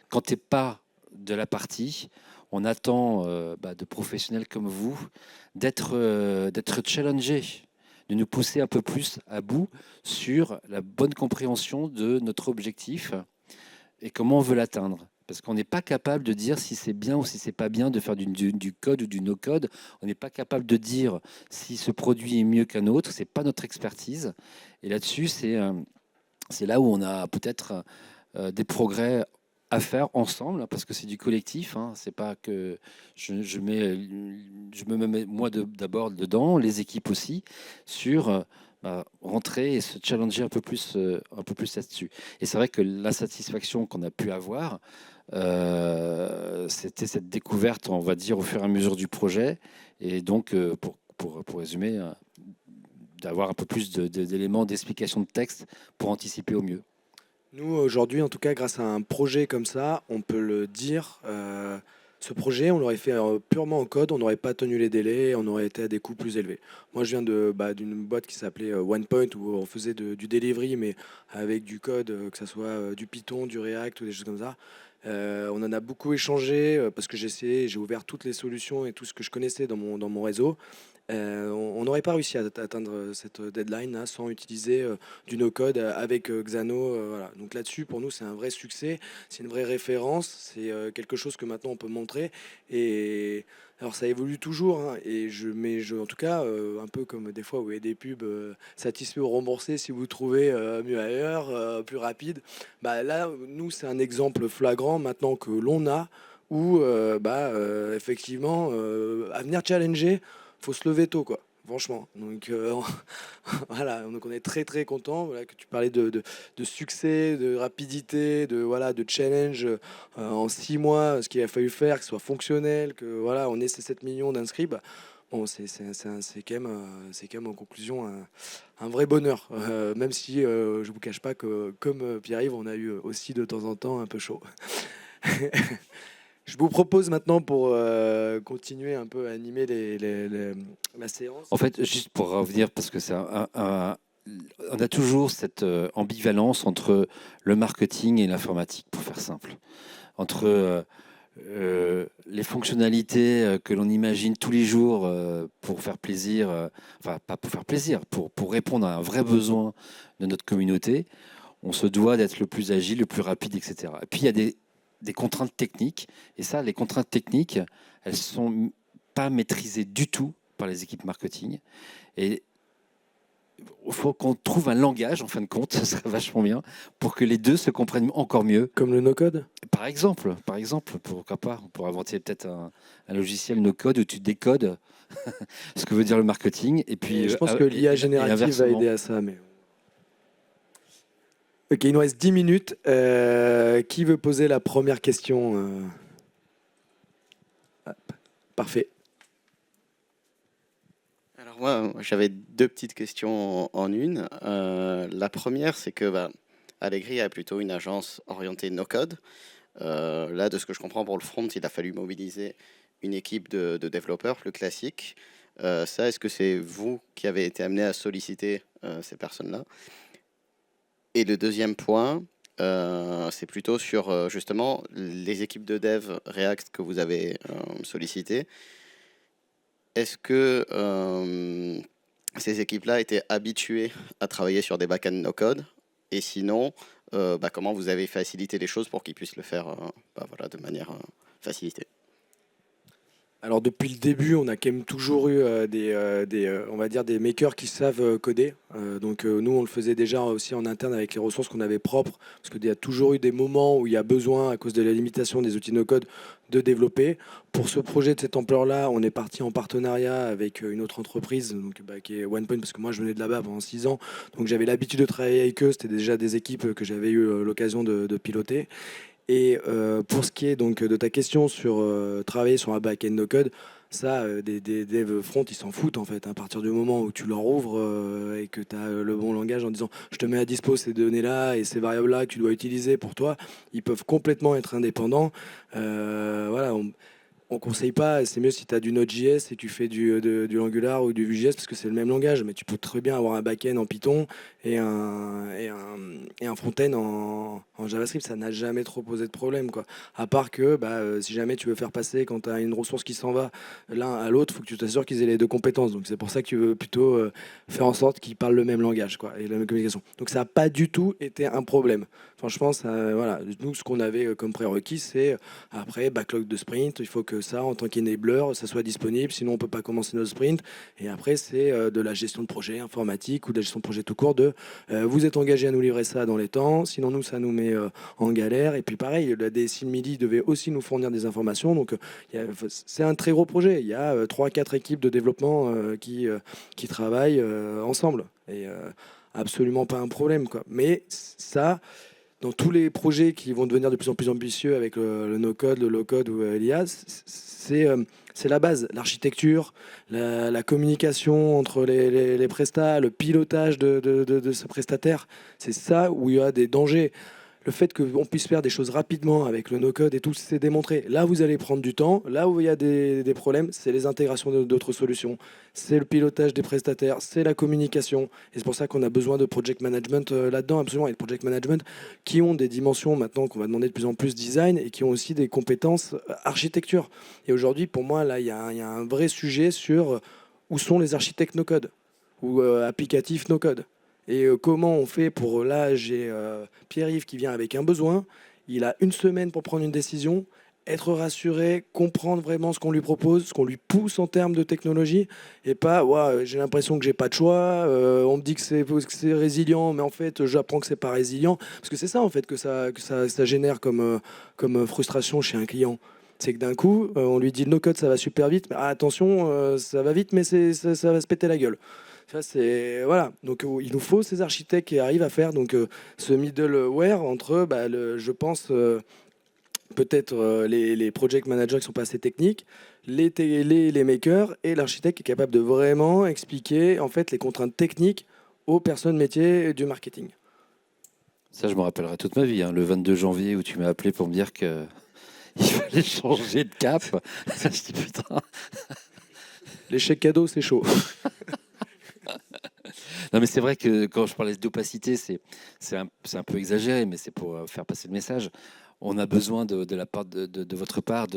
A: Quand tu n'es pas de la partie, on attend de professionnels comme vous d'être challengés, de nous pousser un peu plus à bout sur la bonne compréhension de notre objectif et comment on veut l'atteindre. Parce qu'on n'est pas capable de dire si c'est bien ou si c'est pas bien de faire du code ou du no-code. On n'est pas capable de dire si ce produit est mieux qu'un autre. C'est pas notre expertise. Et là-dessus, c'est là où on a peut-être des progrès à faire ensemble, parce que c'est du collectif. C'est pas que je me mets moi d'abord dedans, les équipes aussi, sur rentrer et se challenger un peu plus là-dessus. Et c'est vrai que la satisfaction qu'on a pu avoir, c'était cette découverte, on va dire, au fur et à mesure du projet. Et donc, pour résumer, d'avoir un peu plus d'éléments, d'explications de texte pour anticiper au mieux.
B: Nous, aujourd'hui, en tout cas, grâce à un projet comme ça, on peut le dire, ce projet, on l'aurait fait purement en code, on n'aurait pas tenu les délais, on aurait été à des coûts plus élevés. Moi, je viens d'une boîte qui s'appelait OnePoint, où on faisait du delivery, mais avec du code, que ce soit du Python, du React ou des choses comme ça. On en a beaucoup échangé parce que j'ai ouvert toutes les solutions et tout ce que je connaissais dans mon réseau. On n'aurait pas réussi à atteindre cette deadline là, sans utiliser du no-code avec Xano. Voilà. Donc là-dessus, pour nous, c'est un vrai succès, c'est une vraie référence, c'est quelque chose que maintenant on peut montrer. Et alors ça évolue toujours, hein, en tout cas, un peu comme des fois où il y a des pubs satisfaits ou remboursés si vous trouvez mieux ailleurs, plus rapide. Bah, là, nous, c'est un exemple flagrant maintenant que l'on a où effectivement, à venir challenger, faut se lever tôt, quoi. Franchement. Donc, voilà. Donc, on est très, très content. Voilà, que tu parlais de succès, de rapidité, voilà, de challenge en 6 mois, ce qu'il a fallu faire, que ce soit fonctionnel, que voilà, on ait ces 7 millions d'inscrits. Bah, bon, c'est quand même en conclusion un vrai bonheur. Même si je vous cache pas que, comme Pierre-Yves, on a eu aussi de temps en temps un peu chaud. Je vous propose maintenant pour continuer un peu à animer la séance.
A: En fait, juste pour revenir, parce que on a toujours cette ambivalence entre le marketing et l'informatique, pour faire simple. Entre les fonctionnalités que l'on imagine tous les jours pour faire plaisir, enfin pas pour faire plaisir, pour répondre à un vrai besoin de notre communauté, on se doit d'être le plus agile, le plus rapide, etc. Et puis il y a des contraintes techniques, et ça, les contraintes techniques, elles sont pas maîtrisées du tout par les équipes marketing. Et il faut qu'on trouve un langage, en fin de compte, ça serait vachement bien, pour que les deux se comprennent encore mieux.
B: Comme le no-code.
A: Par exemple, pourquoi pas, on pourrait inventer peut-être un logiciel no-code où tu décodes ce que veut dire le marketing. Et puis,
B: je pense que l'IA générative va aider à ça. Mais... Ok, il nous reste 10 minutes. Qui veut poser la première question Parfait.
D: Alors moi, j'avais deux petites questions en une. La première, c'est que Allegri a plutôt une agence orientée no-code. Là, de ce que je comprends pour le front, il a fallu mobiliser une équipe de développeurs plus classique. Ça, est-ce que c'est vous qui avez été amené à solliciter ces personnes-là? Et le deuxième point, c'est plutôt sur justement les équipes de dev React que vous avez sollicitées. Est-ce que ces équipes-là étaient habituées à travailler sur des back-end no-code? Et sinon, comment vous avez facilité les choses pour qu'ils puissent le faire de manière facilitée?
B: Alors depuis le début, on a quand même toujours eu on va dire des makers qui savent coder. Donc nous, on le faisait déjà aussi en interne avec les ressources qu'on avait propres, parce qu'il y a toujours eu des moments où il y a besoin, à cause de la limitation des outils no-code, de développer. Pour ce projet de cette ampleur-là, on est parti en partenariat avec une autre entreprise, donc, qui est OnePoint, parce que moi, je venais de là-bas pendant 6 ans. Donc j'avais l'habitude de travailler avec eux. C'était déjà des équipes que j'avais eu l'occasion de piloter. Et pour ce qui est donc de ta question sur travailler sur un back-end no-code, ça, des devs front, ils s'en foutent en fait. À partir du moment où tu leur ouvres et que tu as le bon langage en disant je te mets à dispo ces données-là et ces variables-là que tu dois utiliser pour toi, ils peuvent complètement être indépendants. Voilà, on conseille pas, c'est mieux si tu as du Node.js et tu fais du Angular ou du Vue.js parce que c'est le même langage, mais tu peux très bien avoir un back-end en Python et un front-end en JavaScript. Ça n'a jamais trop posé de problème, quoi. À part que si jamais tu veux faire passer, quand tu as une ressource qui s'en va l'un à l'autre, il faut que tu t'assures qu'ils aient les deux compétences. Donc c'est pour ça que tu veux plutôt faire en sorte qu'ils parlent le même langage, quoi, et la même communication. Donc ça n'a pas du tout été un problème. Franchement, voilà. Nous, ce qu'on avait comme prérequis, c'est après backlog de sprint, il faut que ça, en tant qu'enabler, ça soit disponible, sinon on peut pas commencer notre sprint. Et après, c'est de la gestion de projet informatique ou de la gestion de projet tout court, vous êtes engagé à nous livrer ça dans les temps, sinon nous, ça nous met en galère. Et puis pareil, la DSI Midi devait aussi nous fournir des informations. Donc c'est un très gros projet. Il y a 3-4 équipes de développement qui travaillent ensemble. Et absolument pas un problème, quoi. Mais ça, dans tous les projets qui vont devenir de plus en plus ambitieux avec le no-code, le low-code ou l'IA, c'est la base. L'architecture, la communication entre les prestats, le pilotage de ce prestataire, c'est ça où il y a des dangers. le fait qu'on puisse faire des choses rapidement avec le no-code et tout, c'est démontré. Là, vous allez prendre du temps. Là où il y a des problèmes, c'est les intégrations d'autres solutions. C'est le pilotage des prestataires, c'est la communication. Et c'est pour ça qu'on a besoin de project management là-dedans, absolument. Et de project management qui ont des dimensions maintenant qu'on va demander de plus en plus design et qui ont aussi des compétences architecture. Et aujourd'hui, pour moi, là, il y a un vrai sujet sur où sont les architectes no-code ou applicatifs no-code. Et comment on fait pour... Là, j'ai Pierre-Yves qui vient avec un besoin. Il a une semaine pour prendre une décision, être rassuré, comprendre vraiment ce qu'on lui propose, ce qu'on lui pousse en termes de technologie. Et pas, ouais, j'ai l'impression que j'ai pas de choix. On me dit que c'est résilient, mais en fait, j'apprends que c'est pas résilient. Parce que c'est ça, en fait, que ça génère comme frustration chez un client. C'est que d'un coup, on lui dit no code, ça va super vite. Mais attention, ça va vite, mais ça va se péter la gueule. Ça, c'est voilà. Donc il nous faut ces architectes qui arrivent à faire donc ce middleware entre, je pense peut-être les project managers qui sont pas assez techniques, les makers et l'architecte qui est capable de vraiment expliquer en fait les contraintes techniques aux personnes métiers du marketing.
A: Ça, je me rappellerai toute ma vie, hein, le 22 janvier où tu m'as appelé pour me dire que il fallait changer de cap. Je dis putain.
B: Les chèques cadeaux, c'est chaud.
A: Non, mais c'est vrai que quand je parlais d'opacité, c'est un peu exagéré, mais c'est pour faire passer le message. On a besoin de la part de votre part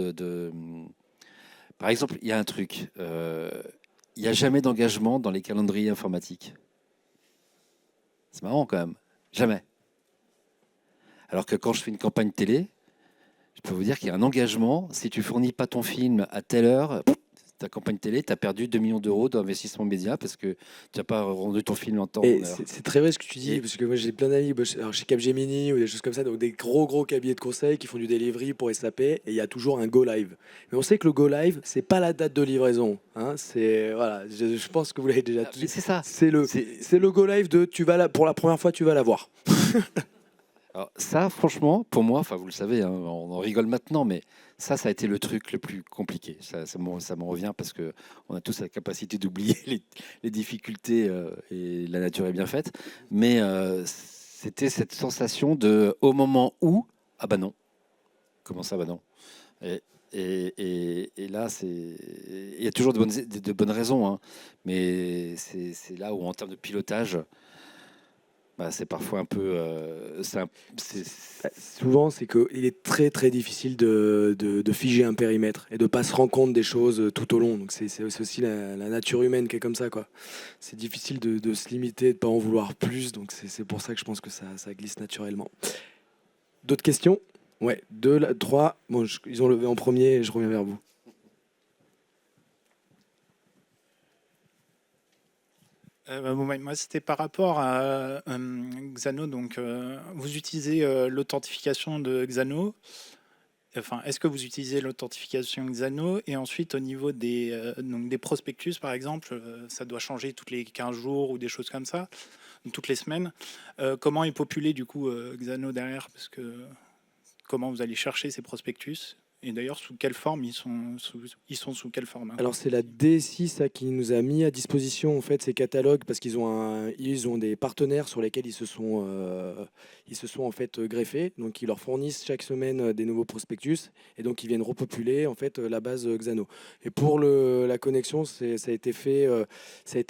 A: Par exemple, il y a un truc. Il n'y a jamais d'engagement dans les calendriers informatiques. C'est marrant quand même. Jamais. Alors que quand je fais une campagne télé, je peux vous dire qu'il y a un engagement. Si tu fournis pas ton film à telle heure, ta campagne télé, tu as perdu 2 millions d'euros d'investissement média parce que tu n'as pas rendu ton film en temps.
B: Et c'est très vrai ce que tu dis, parce que moi j'ai plein d'amis chez Capgemini ou des choses comme ça, donc des gros cabinets de conseil qui font du delivery pour SAP, et il y a toujours un go live. Mais on sait que le go live, c'est pas la date de livraison. Hein, c'est voilà, je pense que vous l'avez déjà dit.
A: C'est ça.
B: C'est le go live de pour la première fois tu vas l'avoir.
A: Alors ça, franchement, pour moi, enfin vous le savez, hein, on en rigole maintenant, mais ça a été le truc le plus compliqué. Ça m'en revient parce que on a tous la capacité d'oublier les difficultés et la nature est bien faite. Mais c'était cette sensation de, au moment où, ah bah non, comment ça, bah non. Et là, il y a toujours de bonnes raisons, hein, mais c'est là où en termes de pilotage, c'est parfois un peu.
B: Souvent, c'est qu'il est très difficile de figer un périmètre et de pas se rendre compte des choses tout au long. Donc c'est aussi la nature humaine qui est comme ça, quoi. C'est difficile de se limiter, de pas en vouloir plus. Donc c'est pour ça que je pense que ça glisse naturellement. D'autres questions? Ouais, 2, 3. Bon, ils ont levé en premier et je reviens vers vous.
E: Moi, c'était par rapport à Xano. Donc, vous utilisez l'authentification de Xano. Enfin, est-ce que vous utilisez l'authentification Xano? Et ensuite, au niveau donc des prospectus, par exemple, ça doit changer tous les 15 jours ou des choses comme ça, toutes les semaines. Comment est populé, du coup, Xano derrière? Parce que comment vous allez chercher ces prospectus? Et d'ailleurs, sous quelle forme ils sont sous quelle forme?
B: Alors c'est la DSI ça, qui nous a mis à disposition en fait ces catalogues parce qu'ils ont des partenaires sur lesquels ils se sont en fait greffés, donc ils leur fournissent chaque semaine des nouveaux prospectus et donc ils viennent repopuler en fait la base Xano. Et pour la connexion, ça a été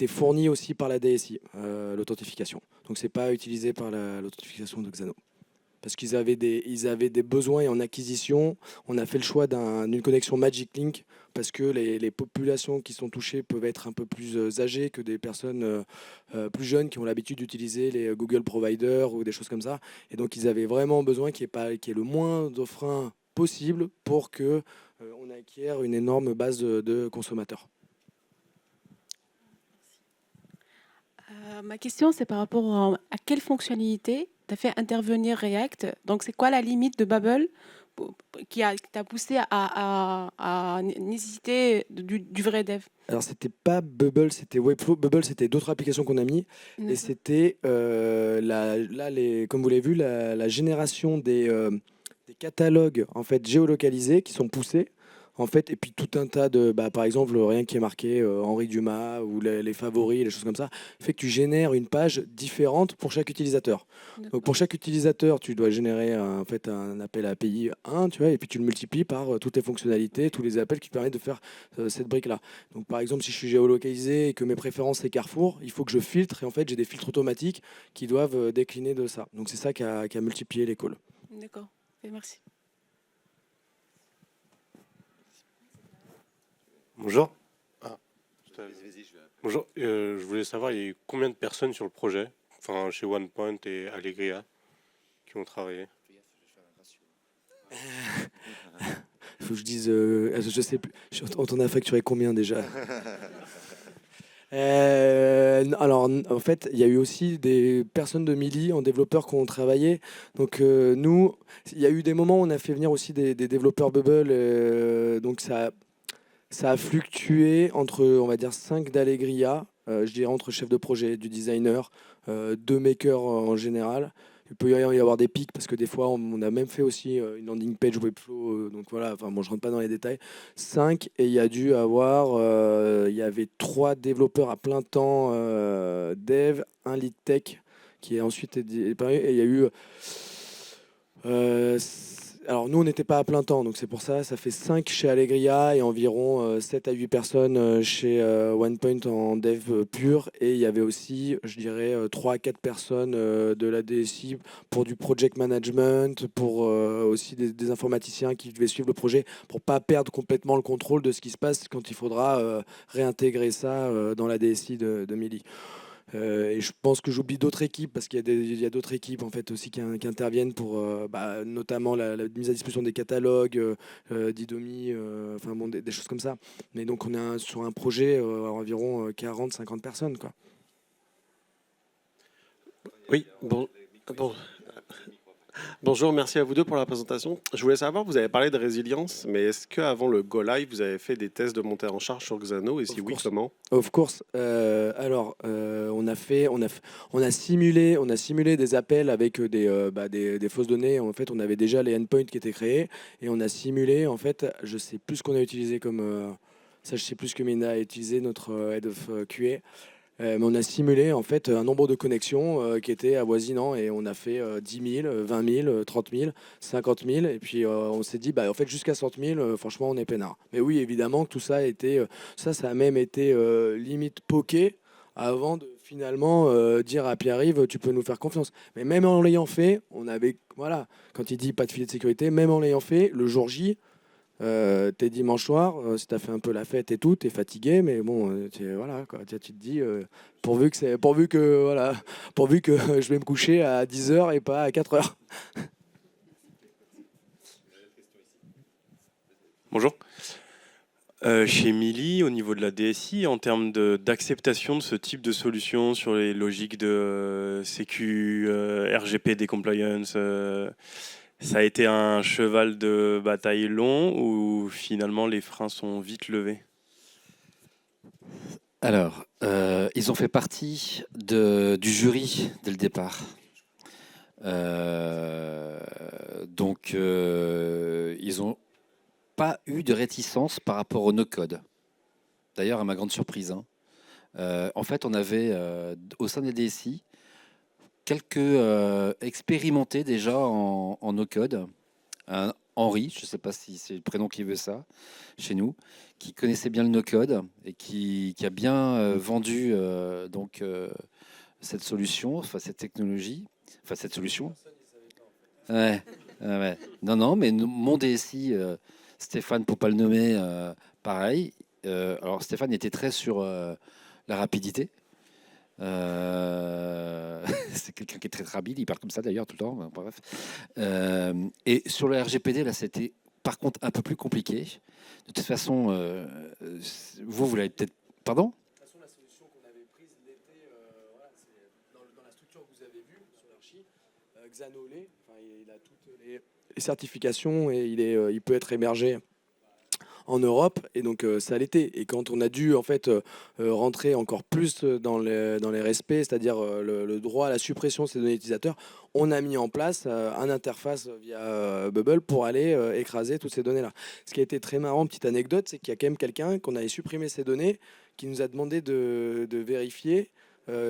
B: fourni aussi par la DSI, l'authentification. Donc c'est pas utilisé par l'authentification de Xano. Parce qu'ils avaient des besoins et en acquisition, on a fait le choix d'une connexion Magic Link parce que les populations qui sont touchées peuvent être un peu plus âgées que des personnes plus jeunes qui ont l'habitude d'utiliser les Google Providers ou des choses comme ça. Et donc ils avaient vraiment besoin qu'il y ait le moins de freins possible pour que on acquiert une énorme base de consommateurs.
C: Ma question, c'est par rapport à quelle fonctionnalité tu as fait intervenir React. Donc, c'est quoi la limite de Bubble qui t'a poussé à nécessiter du vrai dev?
B: Alors, c'était pas Bubble, c'était Webflow. Bubble, c'était d'autres applications qu'on a mis. Et c'était, comme vous l'avez vu, la génération des catalogues en fait, géolocalisés qui sont poussés. En fait, et puis tout un tas de, par exemple, rien qui est marqué Henri Dumas ou les favoris, les choses comme ça, fait que tu génères une page différente pour chaque utilisateur. Donc pour chaque utilisateur, tu dois générer en fait un appel à API 1, tu vois, et puis tu le multiplies par toutes les fonctionnalités, tous les appels qui te permettent de faire cette brique-là. Donc par exemple, si je suis géolocalisé et que mes préférences c'est Carrefour, il faut que je filtre et en fait j'ai des filtres automatiques qui doivent décliner de ça. Donc c'est ça qui a multiplié les calls.
C: D'accord. Et merci.
F: Bonjour. Bonjour. Je voulais savoir, il y a eu combien de personnes sur le projet, enfin chez OnePoint et Allegria, qui ont travaillé?
B: Faut que je dise, je sais plus. On t'en a facturé combien déjà? Alors, en fait, il y a eu aussi des personnes de Mili en développeurs qui ont travaillé. Donc, nous, il y a eu des moments où on a fait venir aussi des développeurs Bubble. Donc, ça a fluctué entre, on va dire, 5 d'Allegria, je dirais entre chef de projet, du designer, 2 makers en général. Il peut y avoir des pics parce que des fois, on a même fait aussi une landing page Webflow. Donc voilà, enfin bon, je rentre pas dans les détails. 5 et il y a dû avoir, il y avait 3 développeurs à plein temps dev, un lead tech qui est ensuite épargné et il y a eu alors nous on n'était pas à plein temps, donc c'est pour ça, ça fait 5 chez Allegria et environ 7 à 8 personnes chez OnePoint en dev pur. Et il y avait aussi, je dirais, 3 à 4 personnes de la DSI pour du project management, pour aussi des informaticiens qui devaient suivre le projet pour pas perdre complètement le contrôle de ce qui se passe quand il faudra réintégrer ça dans la DSI de Mili. Et je pense que j'oublie d'autres équipes parce qu'il y a d'autres équipes en fait aussi qui interviennent pour notamment la mise à disposition des catalogues, d'Idomi, enfin bon, des choses comme ça. Mais donc on est sur un projet environ 40-50 personnes quoi.
G: Oui, bonjour, merci à vous deux pour la présentation. Je voulais savoir, vous avez parlé de résilience, mais est-ce qu'avant le Go Live, vous avez fait des tests de montée en charge sur Xano et si oui, comment?
B: Of course. Alors, on a simulé des appels avec des fausses données. En fait, on avait déjà les endpoints qui étaient créés et on a simulé. En fait, je sais plus ce qu'on a utilisé comme ça. Je sais plus ce que Mina a utilisé, notre head of QA. Mais on a simulé en fait un nombre de connexions qui était avoisinant et on a fait 10 000, 20 000, 30 000, 50 000 et puis on s'est dit en fait jusqu'à 100 000 franchement on est peinard. Mais oui évidemment que tout ça a été ça a même été limite poké avant de finalement dire à Pierre-Yves tu peux nous faire confiance. Mais même en l'ayant fait, on avait voilà, quand il dit pas de filet de sécurité, même en l'ayant fait, le jour J t'es dimanche soir, si t'as fait un peu la fête et tout, t'es fatigué, mais bon, voilà, quoi, tu te dis, pourvu que je vais me coucher à 10h et pas à 4h.
F: Bonjour. Chez Mili, au niveau de la DSI, en termes d'acceptation de ce type de solution sur les logiques de sécu, RGPD compliance, ça a été un cheval de bataille long ou finalement les freins sont vite levés?
A: Alors, ils ont fait partie du jury dès le départ. Donc, ils n'ont pas eu de réticence par rapport au no-code. D'ailleurs, à ma grande surprise. En fait, on avait au sein des DSI quelques expérimentés déjà en no-code. Henri, je ne sais pas si c'est le prénom qui veut ça, chez nous, qui connaissait bien le no-code et qui a bien vendu cette solution, enfin cette technologie, enfin cette solution. Ouais, ouais. Non, mais mon DSI, Stéphane, pour pas le nommer, pareil. Alors Stéphane était très sur la rapidité. C'est quelqu'un qui est très habile, il parle comme ça d'ailleurs tout le temps. Bref. Et sur le RGPD, là, c'était par contre un peu plus compliqué. De toute façon, vous l'avez peut-être. Pardon?
B: De toute façon, la solution qu'on avait prise l'été, voilà, c'est dans la structure que vous avez vue sur l'archi, Xanolé, il a toutes les certifications et il peut être émergé en Europe, et donc ça l'était. Et quand on a dû en fait rentrer encore plus dans les respects, c'est-à-dire le droit à la suppression de ces données utilisateurs, on a mis en place une interface via Bubble pour aller écraser toutes ces données-là. Ce qui a été très marrant, petite anecdote, c'est qu'il y a quand même quelqu'un qu'on avait supprimé ces données, qui nous a demandé de vérifier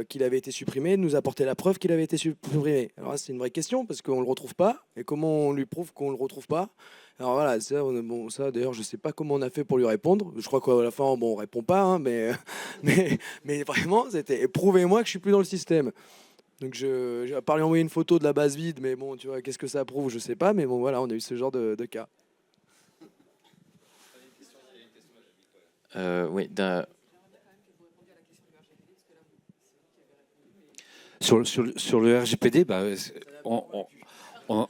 B: qu'il avait été supprimé, de nous apporter la preuve qu'il avait été supprimé. Alors là, c'est une vraie question, parce qu'on ne le retrouve pas. Et comment on lui prouve qu'on ne le retrouve pas? Alors voilà, ça, bon, ça d'ailleurs, je ne sais pas comment on a fait pour lui répondre. Je crois qu'à la fin, bon, on ne répond pas, hein, mais vraiment, c'était prouvez-moi que je ne suis plus dans le système. Donc, à part lui envoyer une photo de la base vide, mais bon, tu vois, qu'est-ce que ça prouve? Je ne sais pas, mais bon, voilà, on a eu ce genre de cas.
H: Oui,
A: Sur le RGPD, bah, on- on-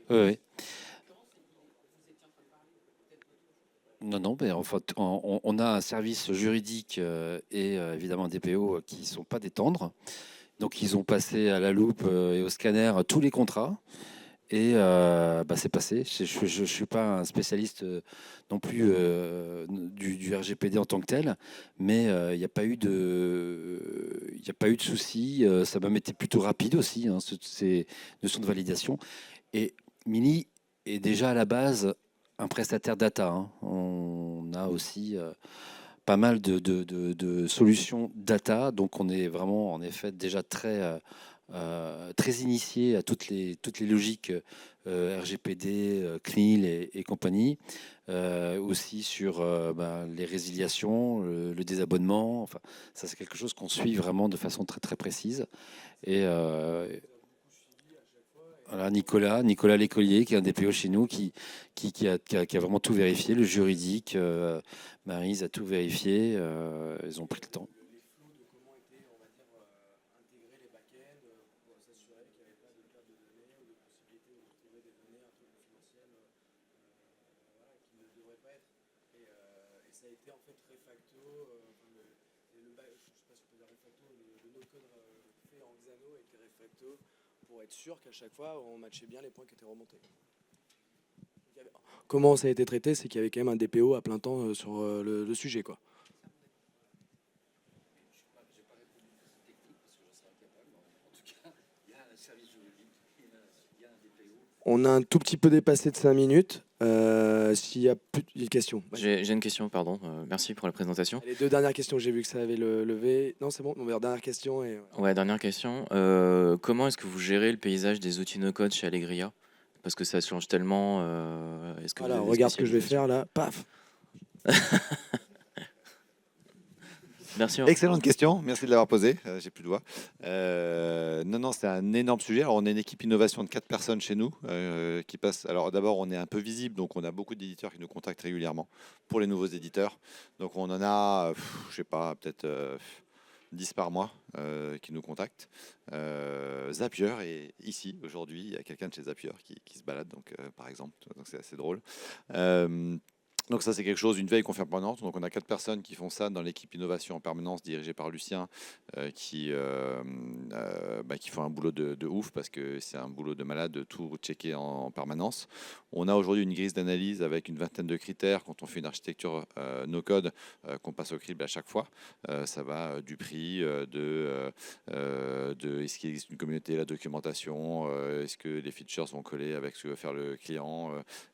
A: oui. Non, mais en fait, on a un service juridique et évidemment un DPO qui ne sont pas des tendres. Donc, ils ont passé à la loupe et au scanner tous les contrats. Et bah, c'est passé. Je ne suis pas un spécialiste non plus du RGPD en tant que tel, mais il n'y a pas eu de souci. Ça m'a été plutôt rapide aussi, hein, ces notions de validation. Et Mini est déjà à la base un prestataire data, hein. On a aussi pas mal de solutions data, donc on est vraiment en effet déjà très initié à toutes les logiques RGPD, CNIL et compagnie, aussi sur les résiliations, le désabonnement. Enfin, ça c'est quelque chose qu'on suit vraiment de façon très très précise. Et voilà, Nicolas Lécolier, qui est un DPO chez nous, qui a vraiment tout vérifié, le juridique, Maryse a tout vérifié, ils ont pris le temps.
B: Ça a été en fait refacto, je sais pas si on peut dire refacto, le no-code fait en Xano a été refacto pour être sûr qu'à chaque fois on matchait bien les points qui étaient remontés. Comment ça a été traité, c'est qu'il y avait quand même un DPO à plein temps sur le sujet, quoi. On a un tout petit peu dépassé de 5 minutes. S'il y a plus de questions.
H: j'ai une question, pardon. Merci pour la présentation.
B: Les deux dernières questions, j'ai vu que ça avait levé. Non, c'est bon. Dernière question.
H: Ouais, dernière question. Comment est-ce que vous gérez le paysage des outils no-code chez Allegria? Parce que ça change tellement. Est-ce que
B: Voilà,
H: vous avez des
B: regarde ce que je vais faire
H: spécialisations?
B: là. Paf.
H: Merci.
I: Excellente question, merci de l'avoir posée. J'ai plus de voix. Non, c'est un énorme sujet. Alors, on est une équipe innovation de 4 personnes chez nous qui passent. Alors, d'abord, on est un peu visible, donc on a beaucoup d'éditeurs qui nous contactent régulièrement pour les nouveaux éditeurs. Donc, on en a, je sais pas, peut-être 10 par mois qui nous contactent. Zapier est ici aujourd'hui. Il y a quelqu'un de chez Zapier qui se balade, donc, par exemple. Donc, c'est assez drôle. Donc ça, c'est quelque chose, une veille qu'on fait en permanence. Donc on a 4 personnes qui font ça dans l'équipe innovation en permanence dirigée par Lucien, qui font un boulot de ouf parce que c'est un boulot de malade de tout checker en permanence. On a aujourd'hui une grille d'analyse avec une vingtaine de critères quand on fait une architecture no-code qu'on passe au crible à chaque fois. Ça va du prix, est-ce qu'il existe une communauté, la documentation, est-ce que les features sont collées avec ce que veut faire le client,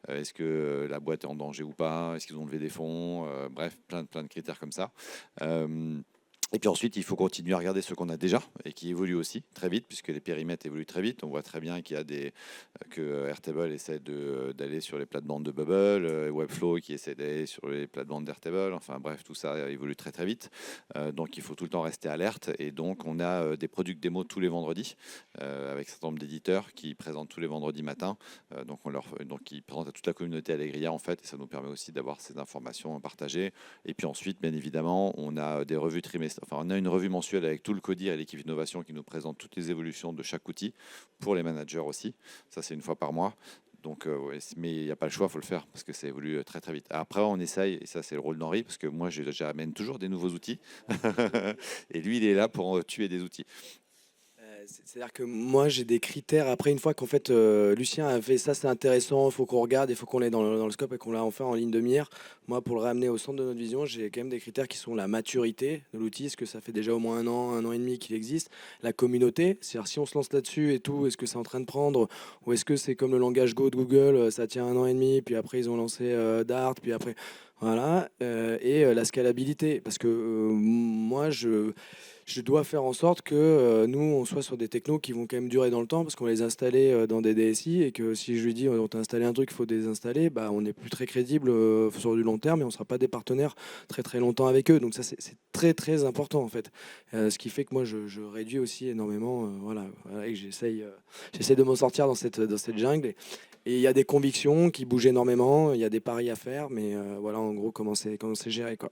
I: est-ce que la boîte est en danger ou pas, est-ce qu'ils ont levé des fonds, bref, plein de critères comme ça. Et puis ensuite, il faut continuer à regarder ce qu'on a déjà et qui évolue aussi très vite, puisque les périmètres évoluent très vite. On voit très bien qu'il y a que Airtable essaie d'aller sur les plates-bandes de Bubble, Webflow qui essaie d'aller sur les plates-bandes d'Airtable. Enfin bref, tout ça évolue très très vite. Donc il faut tout le temps rester alerte. Et donc on a des product démos tous les vendredis avec un certain nombre d'éditeurs qui présentent tous les vendredis matins. Donc ils présentent à toute la communauté Allegria en fait, et ça nous permet aussi d'avoir ces informations partagées. Et puis ensuite, bien évidemment, on a des revues trimestrielles. Enfin, on a une revue mensuelle avec tout le CODIR et l'équipe innovation qui nous présente toutes les évolutions de chaque outil pour les managers aussi. Ça, c'est une fois par mois. Donc, mais il n'y a pas le choix, il faut le faire parce que ça évolue très très vite. Après, on essaye, et ça c'est le rôle d'Henri, parce que moi j'amène toujours des nouveaux outils. Et lui, il est là pour tuer des outils.
B: C'est-à-dire que moi, j'ai des critères. Après, une fois qu'en fait, Lucien a fait ça, c'est intéressant, il faut qu'on regarde, il faut qu'on l'ait dans le scope et qu'on l'a enfin en ligne de mire. Moi, pour le ramener au centre de notre vision, j'ai quand même des critères qui sont la maturité de l'outil. Est-ce que ça fait déjà au moins un an et demi qu'il existe? La communauté, c'est-à-dire si on se lance là-dessus et tout, est-ce que c'est en train de prendre? Ou est-ce que c'est comme le langage Go de Google, ça tient un an et demi, puis après, ils ont lancé Dart, puis après... Voilà, la scalabilité, parce que moi, je dois faire en sorte que nous, on soit sur des technos qui vont quand même durer dans le temps, parce qu'on va les installer dans des DSI, et que si je lui dis on t'a installé un truc, il faut désinstaller, bah, on n'est plus très crédible sur du long terme, et on ne sera pas des partenaires très très longtemps avec eux. Donc ça, c'est très très important en fait. Ce qui fait que moi, je réduis aussi énormément, et que j'essaye de m'en sortir dans cette jungle. Et il y a des convictions qui bougent énormément, il y a des paris à faire, mais voilà en gros comment c'est géré, quoi.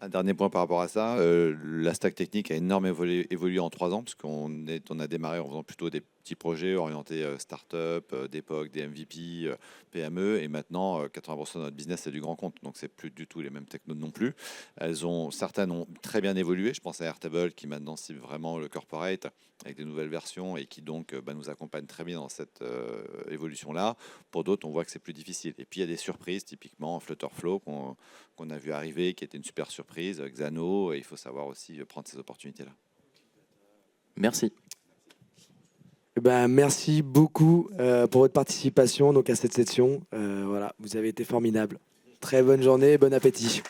I: Un dernier point par rapport à ça, la stack technique a énormément évolué en 3 ans, parce qu'on a démarré en faisant plutôt des petits projets orientés start-up, d'époque, des MVP, PME, et maintenant 80% de notre business c'est du grand compte, donc c'est plus du tout les mêmes technos non plus. Certaines ont très bien évolué, je pense à Airtable qui maintenant cible vraiment le corporate avec des nouvelles versions et qui donc nous accompagne très bien dans cette évolution-là. Pour d'autres, on voit que c'est plus difficile. Et puis il y a des surprises, typiquement Flutterflow qu'on a vu arriver, qui était une super surprise, Xano, et il faut savoir aussi prendre ces opportunités-là.
H: Merci.
B: Merci beaucoup pour votre participation donc, à cette session. Voilà, vous avez été formidable. Très bonne journée, bon appétit.